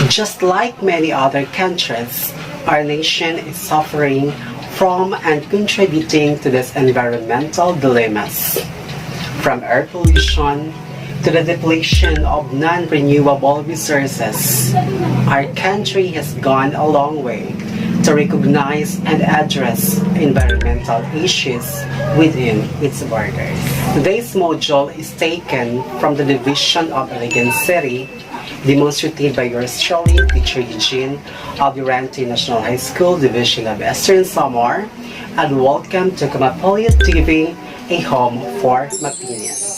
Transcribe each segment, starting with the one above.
Just like many other countries, our nation is suffering from and contributing to these environmental dilemmas. From air pollution to the depletion of non-renewable resources, our country has gone a long way to recognize and address environmental issues within its borders. This module is taken from the Division of Elegant City, demonstrated by yours truly, Teacher Eugene of the Ranti National High School Division of Eastern Samar, and welcome to Kamapolia TV, a home for Mapinians.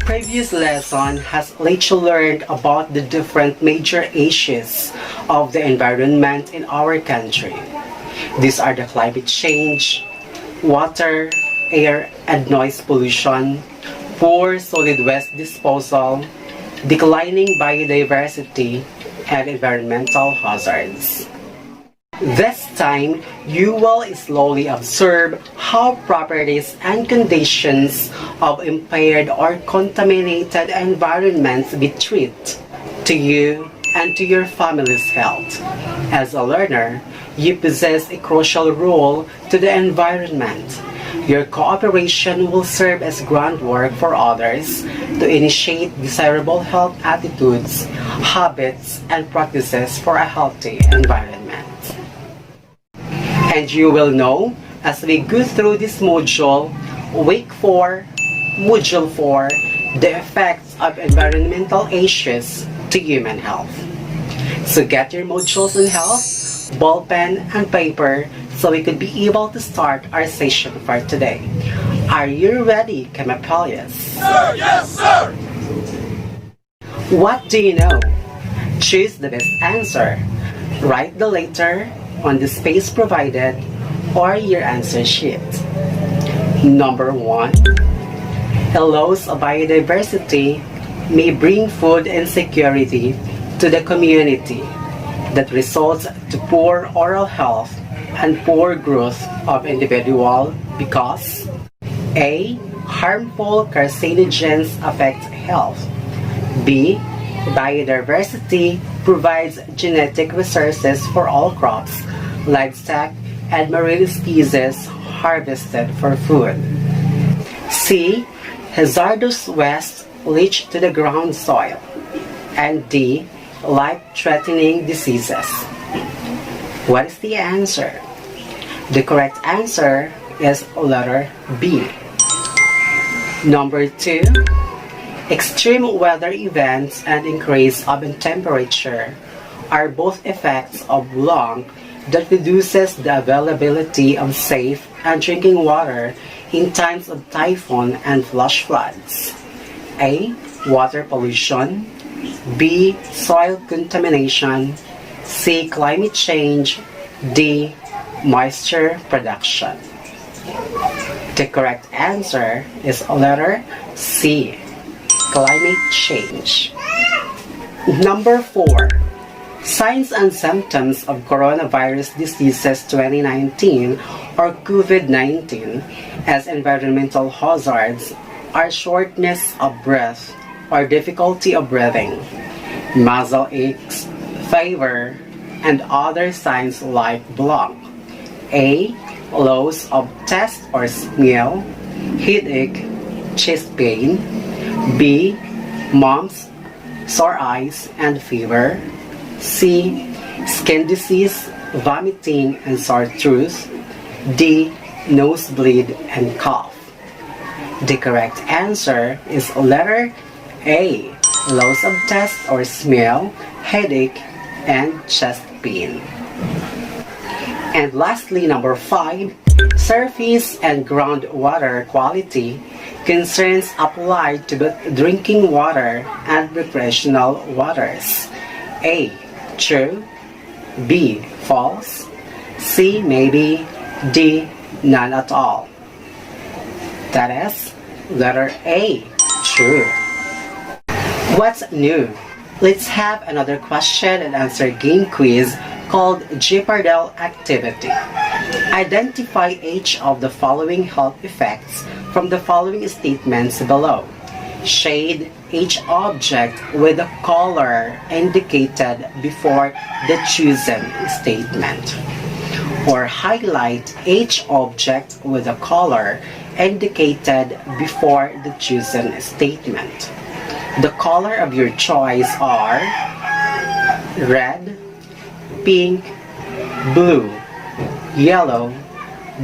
Previous lesson has let you learn about the different major issues of the environment in our country. These are the climate change, water, air and noise pollution, poor solid waste disposal, declining biodiversity, and environmental hazards. This time, you will slowly observe how properties and conditions of impaired or contaminated environments be treated to you and to your family's health. As a learner, you possess a crucial role to the environment. Your cooperation will serve as groundwork for others to initiate desirable health attitudes, habits, and practices for a healthy environment. And you will know, as we go through this module, week 4, module 4, the effects of environmental issues to human health. So get your modules on health, ball pen, and paper so we could be able to start our session for today. Are you ready, Kamapalias? Sir, yes, sir! What do you know? Choose the best answer. Write the letter on the space provided or your answer sheet. Number 1. A loss of biodiversity may bring food insecurity to the community that results to poor oral health and poor growth of individual because A. Harmful carcinogens affect health. B. Biodiversity provides genetic resources for all crops, livestock, and marine species harvested for food. C. Hazardous waste leach to the ground soil. And D. Life-threatening diseases. What is the answer? The correct answer is letter B. Number 2. Extreme weather events and increase of temperature are both effects of long that reduces the availability of safe and drinking water in times of typhoon and flash floods. A. Water pollution. B. Soil contamination. C. Climate change. D. Moisture production. The correct answer is letter C. Climate change. Number 4. Signs and symptoms of coronavirus diseases 2019 or COVID-19 as environmental hazards are shortness of breath or difficulty of breathing, muscle aches, fever, and other signs like blank. A. Loss of taste or smell, headache, chest pain. B. Mumps, sore eyes, and fever. C. Skin disease, vomiting, and sore throat. D. Nosebleed and cough. The correct answer is letter A. Loss of taste or smell, headache, and chest pain. And lastly, number 5. Surface and groundwater quality concerns apply to both drinking water and recreational waters. A. True. B. False. C. Maybe. D. None at all. That is letter A. True. What's new? Let's have another question and answer game quiz called Geopardyl activity. Identify each of the following health effects from the following statements below. Shade each object with a color indicated before the chosen statement. Or highlight each object with a color indicated before the chosen statement. The color of your choice are red, pink, blue, yellow,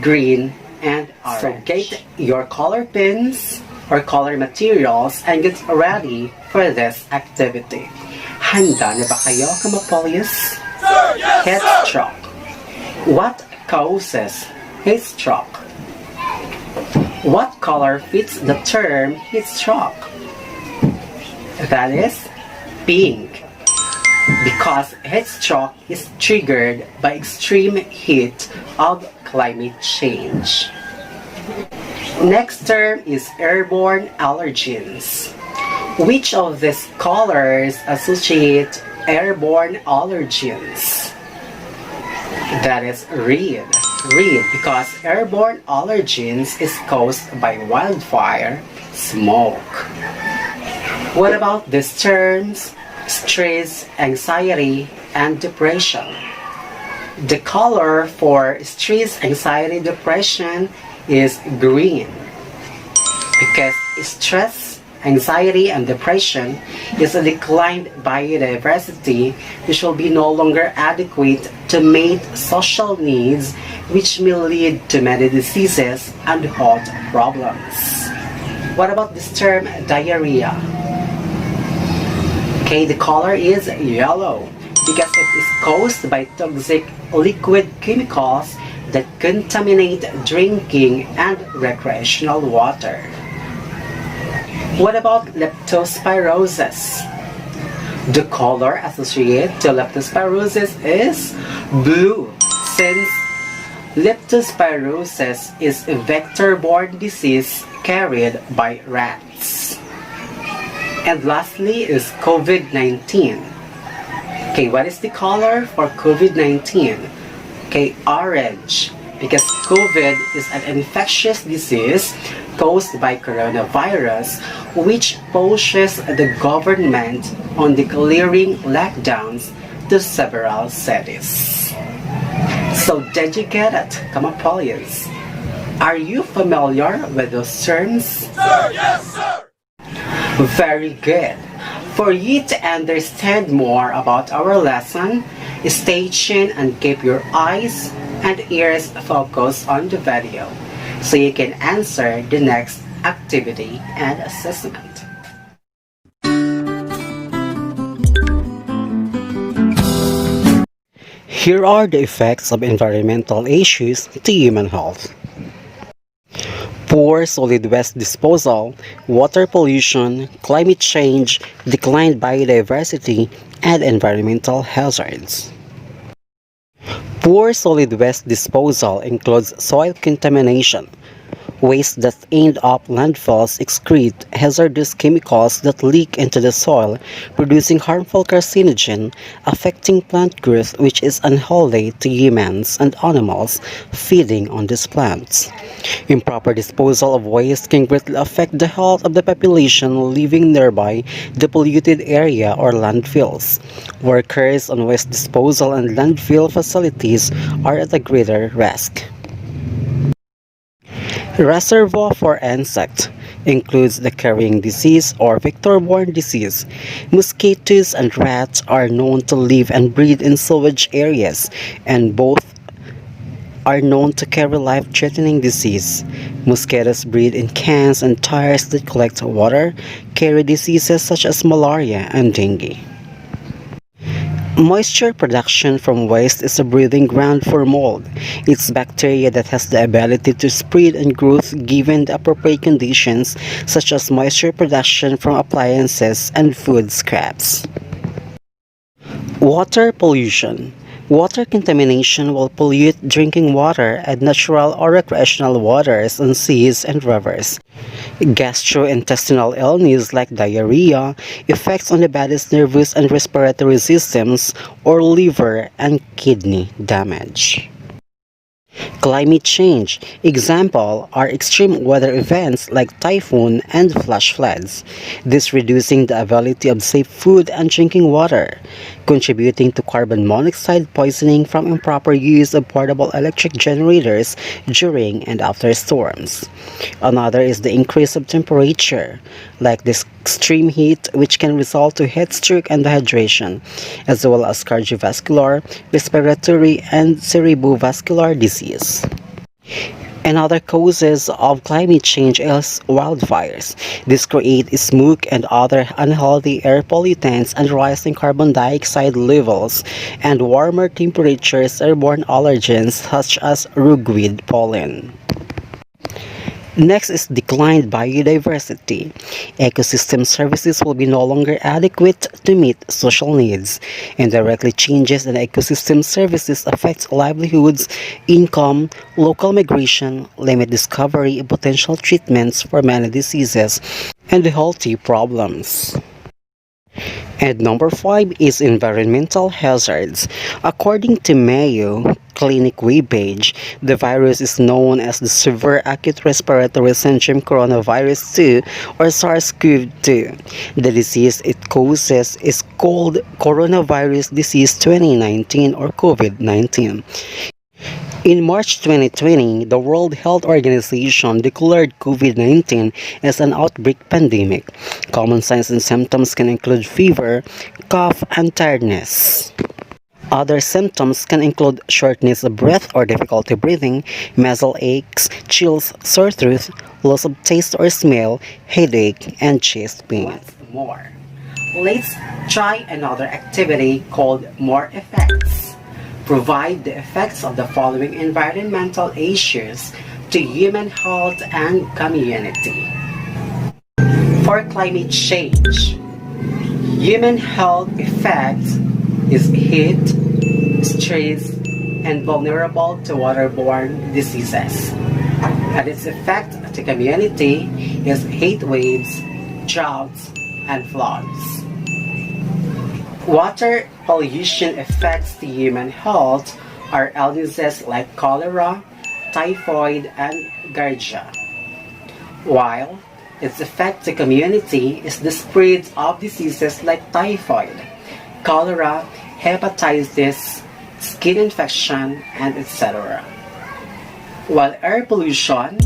green, and orange. So get your color pins or color materials and get ready for this activity. Handa na ba kayo, Kamapolyus? Sir, yes, Heat sir! stroke. What causes heat stroke? What color fits the term heat stroke? That is pink. Because heat stroke is triggered by extreme heat of climate change. Next term is airborne allergens. Which of these colors associate airborne allergens? That is red. Red, because airborne allergens is caused by wildfire smoke. What about these terms? Stress, anxiety, and depression. The color for stress, anxiety, depression is green. Because stress, anxiety, and depression is a declined biodiversity which will be no longer adequate to meet social needs, which may lead to many diseases and health problems. What about this term diarrhea? Okay, the color is yellow because it is caused by toxic liquid chemicals that contaminate drinking and recreational water. What about leptospirosis? The color associated to leptospirosis is blue, since leptospirosis is a vector-borne disease carried by rats. And lastly is COVID-19. Okay, what is the color for COVID-19? Okay, orange, because COVID is an infectious disease caused by coronavirus, which pushes the government on declaring lockdowns to several cities. So did you get it, Kamapolyus? Are you familiar with those terms? Sir, yes, sir! Very good. For you to understand more about our lesson, stay tuned and keep your eyes and ears focused on the video so you can answer the next activity and assessment. Here are the effects of environmental issues to human health. Poor solid waste disposal, water pollution, climate change, declined biodiversity, and environmental hazards. Poor solid waste disposal includes soil contamination. Waste that end up landfills excrete hazardous chemicals that leak into the soil, producing harmful carcinogen, affecting plant growth, which is unhealthy to humans and animals feeding on these plants. Improper disposal of waste can greatly affect the health of the population living nearby the polluted area or landfills. Workers on waste disposal and landfill facilities are at a greater risk. Reservoir for insect includes the carrying disease or vector-borne disease. Mosquitoes and rats are known to live and breed in sewage areas, and both are known to carry life-threatening disease. Mosquitoes breed in cans and tires that collect water, carry diseases such as malaria and dengue. Moisture production from waste is a breeding ground for mold. It's bacteria that has the ability to spread and grow given the appropriate conditions, such as moisture production from appliances and food scraps. Water pollution. Water contamination will pollute drinking water and natural or recreational waters on seas and rivers. Gastrointestinal illness like diarrhea, effects on the body's nervous and respiratory systems, or liver and kidney damage. Climate change. Example are extreme weather events like typhoon and flash floods. This reducing the availability of safe food and drinking water, contributing to carbon monoxide poisoning from improper use of portable electric generators during and after storms. Another is the increase of temperature, like this extreme heat which can result to heat stroke and dehydration, as well as cardiovascular, respiratory, and cerebrovascular disease. Another causes of climate change is wildfires. This creates smoke and other unhealthy air pollutants and rising carbon dioxide levels, and warmer temperatures airborne allergens such as rugweed pollen. Next is declined biodiversity. Ecosystem services will be no longer adequate to meet social needs. Indirectly changes in ecosystem services affect livelihoods, income, local migration, limit discovery of potential treatments for many diseases, and healthy problems. And number 5 is environmental hazards. According to Mayo Clinic webpage, the virus is known as the Severe Acute Respiratory Syndrome Coronavirus 2 or SARS-CoV-2. The disease it causes is called Coronavirus Disease 2019 or COVID-19. In March 2020, the World Health Organization declared COVID-19 as an outbreak pandemic. Common signs and symptoms can include fever, cough, and tiredness. Other symptoms can include shortness of breath or difficulty breathing, muscle aches, chills, sore throat, loss of taste or smell, headache, and chest pain. What's more? Let's try another activity called More Effects. Provide the effects of the following environmental issues to human health and community. For climate change, human health effects is heat, stress, and vulnerable to waterborne diseases. And its effect to community is heat waves, droughts, and floods. Water pollution effects to human health are illnesses like cholera, typhoid, and DIARRHEA. While its effect to community is the spread of diseases like typhoid, cholera, hepatitis, skin infection, and etc. While air pollution,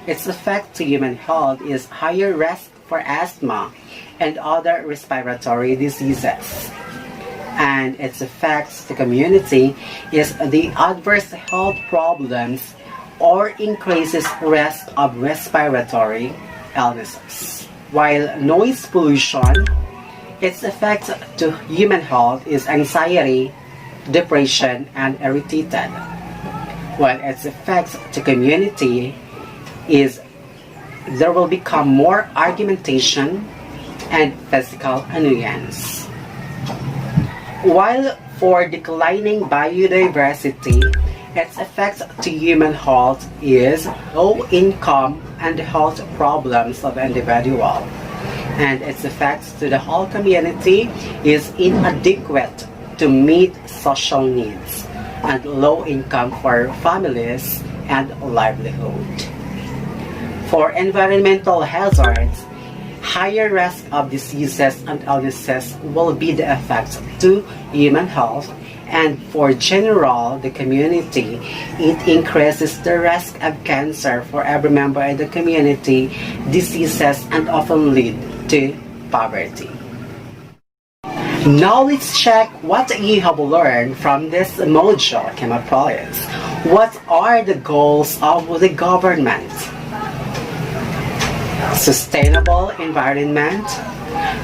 its effect to human health is higher risk for asthma and other respiratory diseases. And its effects to community is the adverse health problems or increases risk of respiratory illnesses. While noise pollution, its effect to human health is anxiety, depression, and irritated. While its effects to community is there will become more argumentation and physical annoyance. While for declining biodiversity, its effects to human health is low income and health problems of individual, and its effects to the whole community is inadequate to meet social needs and low income for families and livelihood. For environmental hazards, higher risk of diseases and illnesses will be the effects to human health, and for general the community, it increases the risk of cancer for every member in the community, diseases, and often lead to poverty. Now let's check what you have learned from this module, Geopardyl. What are the goals of the government? Sustainable environment,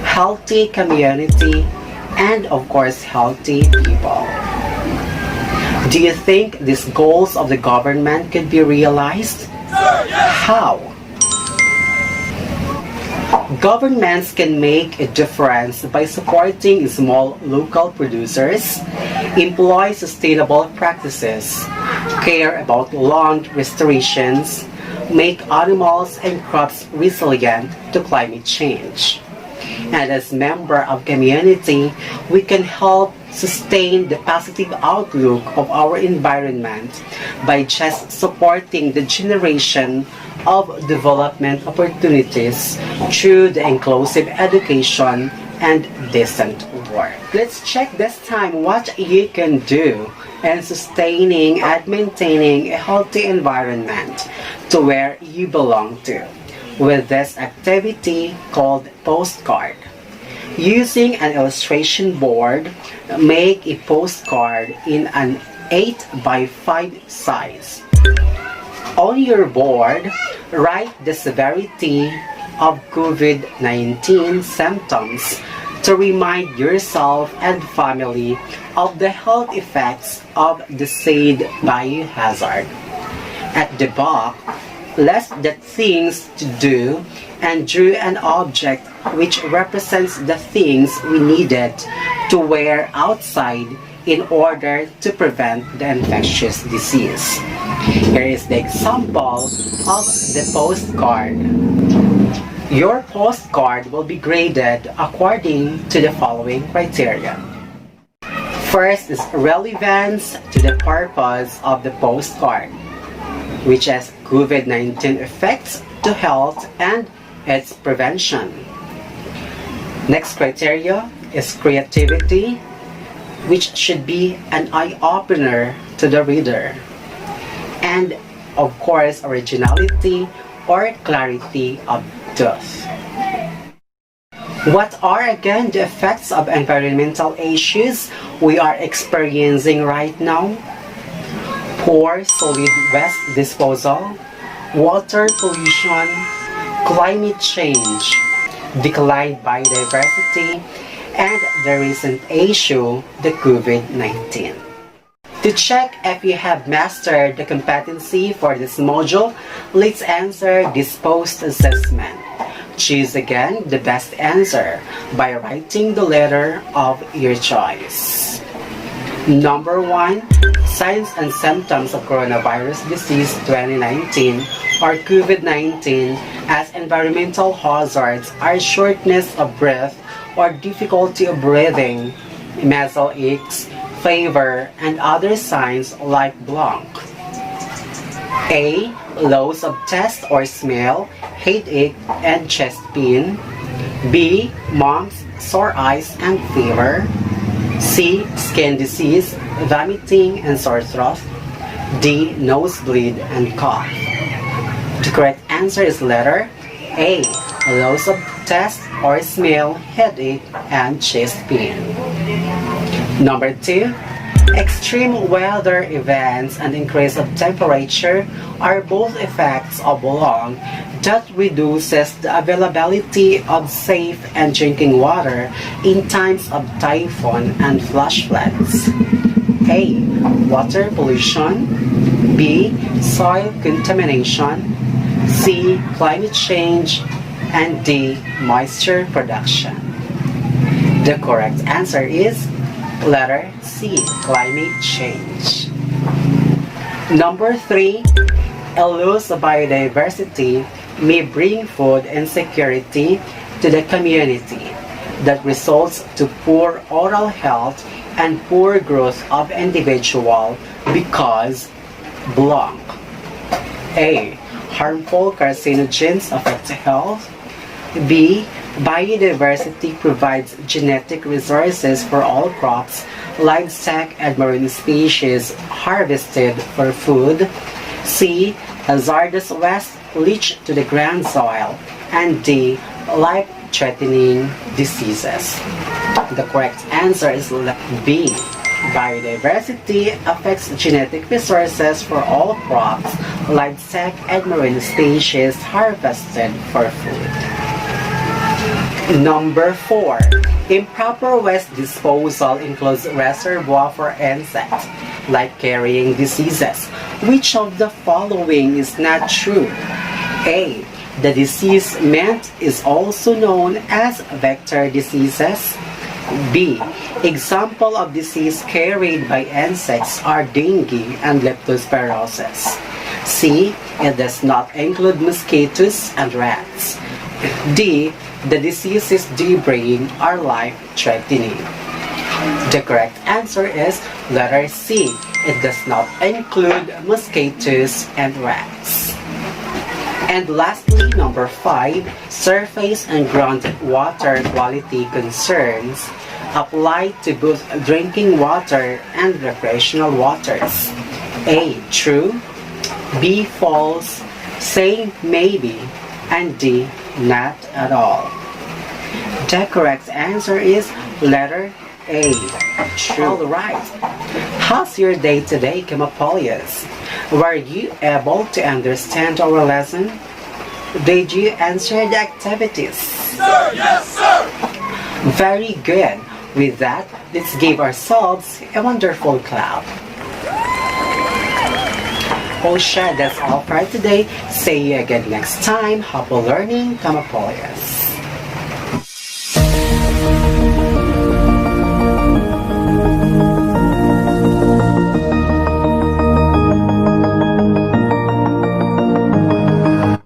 healthy community, and of course healthy people. Do you think these goals of the government could be realized? Sir, yes. How? Governments can make a difference by supporting small local producers, employ sustainable practices, care about land restorations, make animals and crops resilient to climate change. And as member of community, we can help sustain the positive outlook of our environment by just supporting the generation of development opportunities through the inclusive education and decent work. Let's check this time what you can do in sustaining and maintaining a healthy environment to where you belong to with this activity called postcard. Using an illustration board, make a postcard in an 8 by 5 size. On your board, write the severity of COVID-19 symptoms to remind yourself and family of the health effects of the said biohazard. At the back, list the things to do and drew an object which represents the things we needed to wear outside in order to prevent the infectious disease. Here is the example of the postcard. Your postcard will be graded according to the following criteria. First is relevance to the purpose of the postcard, which is COVID-19 effects to health and its prevention. Next criteria is creativity, which should be an eye-opener to the reader. And of course, originality or clarity of thought. What are again the effects of environmental issues we are experiencing right now? Poor solid waste disposal, water pollution, climate change, declined biodiversity, and the recent issue, the COVID-19. To check if you have mastered the competency for this module, let's answer this post-assessment. Choose again the best answer by writing the letter of your choice. Number 1, signs and symptoms of coronavirus disease 2019 or COVID-19 as environmental hazards are shortness of breath or difficulty of breathing, nasal aches, fever, and other signs like blank. A. Loss of taste or smell, headache, and chest pain. B. Mumps, sore eyes, and fever. C. Skin disease, vomiting, and sore throat. D. Nosebleed and cough. The correct answer is letter A. Loss of taste or smell, headache, and chest pain. Number 2. Extreme weather events and increase of temperature are both effects of lung that reduces the availability of safe and drinking water in times of typhoon and flash floods. A. Water pollution. B. Soil contamination. C. Climate change. And D. Moisture production. The correct answer is letter C. Climate change. Number 3. A loss of biodiversity may bring food insecurity to the community that results to poor oral health and poor growth of individual because blank. A. Harmful carcinogens affect health. B. Biodiversity provides genetic resources for all crops, livestock, and marine species harvested for food. C. Hazardous waste leach to the ground soil. And D. Life-threatening diseases. The correct answer is B. Biodiversity affects genetic resources for all crops, livestock, and marine species harvested for food. Number 4. Improper waste disposal includes reservoir for insects, like carrying diseases. Which of the following is not true? A. The disease meant is also known as vector diseases. B. Example of disease carried by insects are dengue and leptospirosis. C. It does not include mosquitoes and rats. D. The diseases due bring are life-threatening. The correct answer is letter C. It does not include mosquitoes and rats. And lastly, number 5, surface and groundwater quality concerns apply to both drinking water and recreational waters. A. True. B. False. C. Maybe. And D. Not at all. The correct answer is letter A. True. Alright. How's your day today, Geopardyls? Were you able to understand our lesson? Did you answer the activities? Sir, yes, sir. Very good. With that, let's give ourselves a wonderful clap. Oh, sure, that's all for today. See you again next time. Happy learning, Geopardyls.